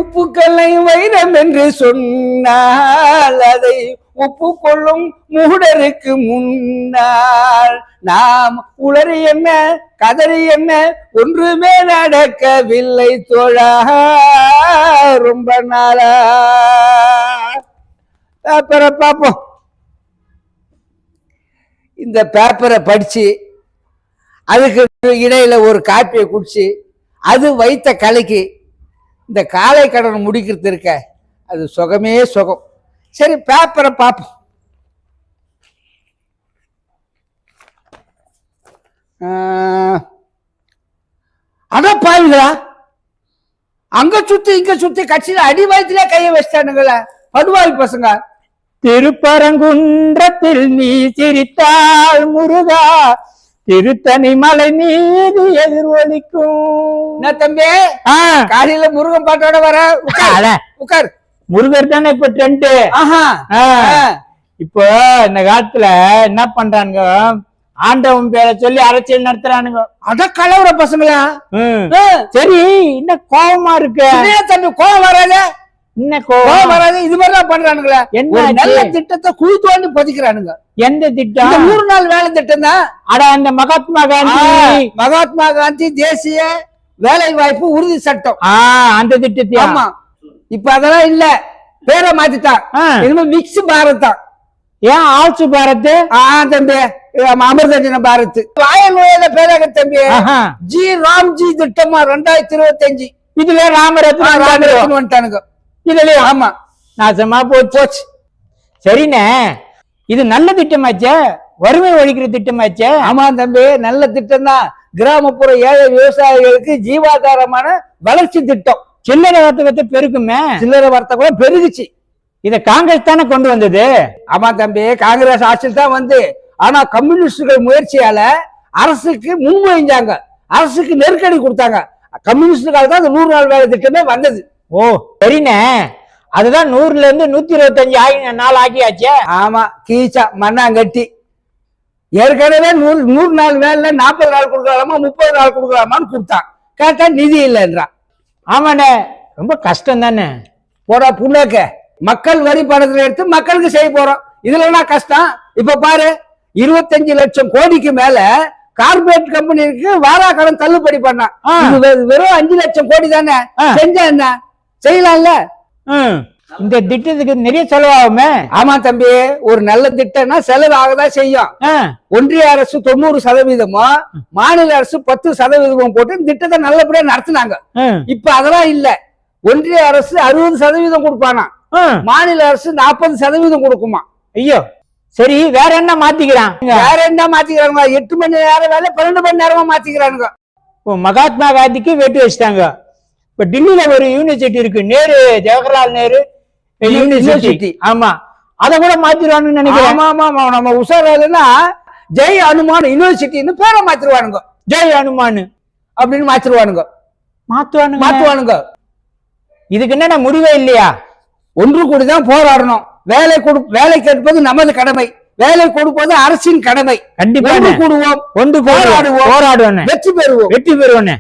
உப்புக்கல்லை வைரம் என்று சொன்னால் அதை ஒப்புக்கொள்ளும் மூடருக்கு முன்னால் நாம் உளறி என்ன கதறி என்ன ஒன்றுமே நடக்கவில்லை தோழா ரொம்ப நாளா. பேப்பரை பார்ப்போம். இந்த பேப்பரை படிச்சு அதுக்கு இடையில ஒரு காப்பியை குடிச்சு அது வைத்த கலைக்கு இந்த காலை கடன் முடிக்கிறது இருக்க அது சுகமே சுகம். சரி பேப்பரை பார்ப்போம். அடப்பாவிங்களா, அங்க சுத்தி இங்க சுத்தி கட்சியில அடி வயத்திலே கைய வச்சிட்டானுங்களா படுவாய் பசங்க. திருப்பரங்குன்றத்தில் நீ சிரித்தாள் முருகா, திருத்தணி மலை மீது எதிரொலிக்கும். தம்பி காலையில முருகன் பாட்டோட வர உட்கார். முருகர் தானே இப்ப ட்ரெண்ட். இப்போ இந்த காலத்துல என்ன பண்றானுங்க, ஆண்டவன் பேரை சொல்லி அரசியல் நடத்துறானுங்க. அட கலவர பசங்களா. சரி, இன்னும் கோபமா இருக்கு தம்பி. கோபம் வராத, இன்னும் கோபம் வராது. இது மாதிரிதான் பண்றானுங்களா? என்ன நல்ல திட்டத்தை குழி தோண்டி பதிக்கிறானுங்க. எந்த திட்டம்? 100 நாள் வேலை திட்டம் தான். அட அந்த மகாத்மா காந்தி தேசிய வேலை வாய்ப்பு உறுதி சட்டம், அந்த திட்டத்தை. ஆமா, இப்ப அதெல்லாம் இல்ல, பேரை மாத்திட்டான். இனிமே மிக்ஸ் பாரத் தான். ஏன் ஆட்சி பாரத்? தம்பி அமிர்தஜன பாரத். வாயல் நோயில பேராக தம்பி ஜி ராம்ஜி திட்டமா 2025. இதுல ராமரத்னம் வந்துட்டானுங்க இதுலயே. ஆமா, நாசமா போச்சு. சரிண்ணே, இது நல்ல திட்டமாச்சே, வறுமை ஒழிக்கிற திட்டமாச்சே. ஆமா தம்பி, நல்ல திட்டம் தான். கிராமப்புற ஏழை விவசாயிகளுக்கு ஜீவாதாரமான வளர்ச்சி திட்டம். சில்லறை வர்த்தகத்தை பெருக்குமே. சில்லறை வர்த்தகம் பெருகுச்சு. இத காங்கிரஸ் தானே கொண்டு வந்தது. ஆமா தம்பி, காங்கிரஸ் ஆட்சியில் தான் வந்து. ஆனா கம்யூனிஸ்டுகள் முயற்சியால அரசுக்கு முன்மொழிஞ்சாங்க, அரசுக்கு நெருக்கடி கொடுத்தாங்க. கம்யூனிஸ்டுகள் தான் இந்த 100 நாள் வேலை திட்டமே வந்தது. ஓ சரிண்ணே, அதுதான் 100ல இருந்து 125 நாள் ஆக்கியாச்சே. ஆமா, கீச்சா மண்ணாங்கட்டி. ஏற்கனவே 100 நாள் வேலை 40 நாள் கொடுக்கலாமா 30 நாள் கொடுக்கலாமான்னு கொடுத்தான். கேட்டா நிதி இல்லைன்றான். ஆமாண்ணே, ரொம்ப கஷ்டம் தானே. போடா புண்ணாக்க, மக்கள் வரி பணத்துல எடுத்து மக்களுக்கு செய்ய போறோம். இதுல என்ன கஷ்டம்? இப்ப பாரு, 25 லட்சம் கோடிக்கு மேல கார்பரேட் கம்பெனிக்கு வாரா கடன் தள்ளுபடி பண்ணான். வெறும் 5 லட்சம் கோடி தானே. செஞ்சா என்ன செய்யலாம்ல? இந்த திட்டத்துக்கு நிறைய செலவாகுமே. ஆமா தம்பி, ஒரு நல்ல திட்டம்னா செலவு ஆகதான் செய்யும். ஒன்றிய அரசு 90%, மாநில அரசு 10% போட்டு திட்டத்தை நல்லபடியா நடத்தினாங்க. இப்ப அதெல்லாம் இல்ல. ஒன்றிய அரசு 60% கொடுப்பானா, மாநில அரசு 40% கொடுக்குமா. ஐயோ, சரி வேற என்ன மாத்திக்கிறான்? வேற என்ன மாத்திக்கிறாங்க? 8 மணி நேரம் வேலை 12 மணி நேரமா மாத்திக்கிறானுங்க. மகாத்மா காந்திக்கு வெட்டு வச்சுட்டாங்க. இப்ப டில்லியில ஒரு யூனிவர்சிட்டி இருக்கு, நேரு, ஜவஹர்லால் நேரு யூனிவர்சிட்டி. ஆமா, அத கூட மாத்திருவானுன்னு நினைக்கிறேன். ஆமா ஆமா, நம்ம உஷாராதுன்னா ஜெய் அனுமான் யூனிவர்சிட்டின்னு பேரை மாத்திருவானுங்க. ஜெய் அனுமான் அப்படின்னு மாத்திருவானுங்க. மாத்துவானுங்க. இதுக்கு என்ன முடிவே இல்லையா? ஒன்று கூடிதான் போராடணும். வேலை கேட்பது நமது கடமை, வேலை கொடுப்பது அரசின் கடமை. கண்டிப்பா கூடுவோம், போராடுவோம், வெற்றி பெறுவோம்.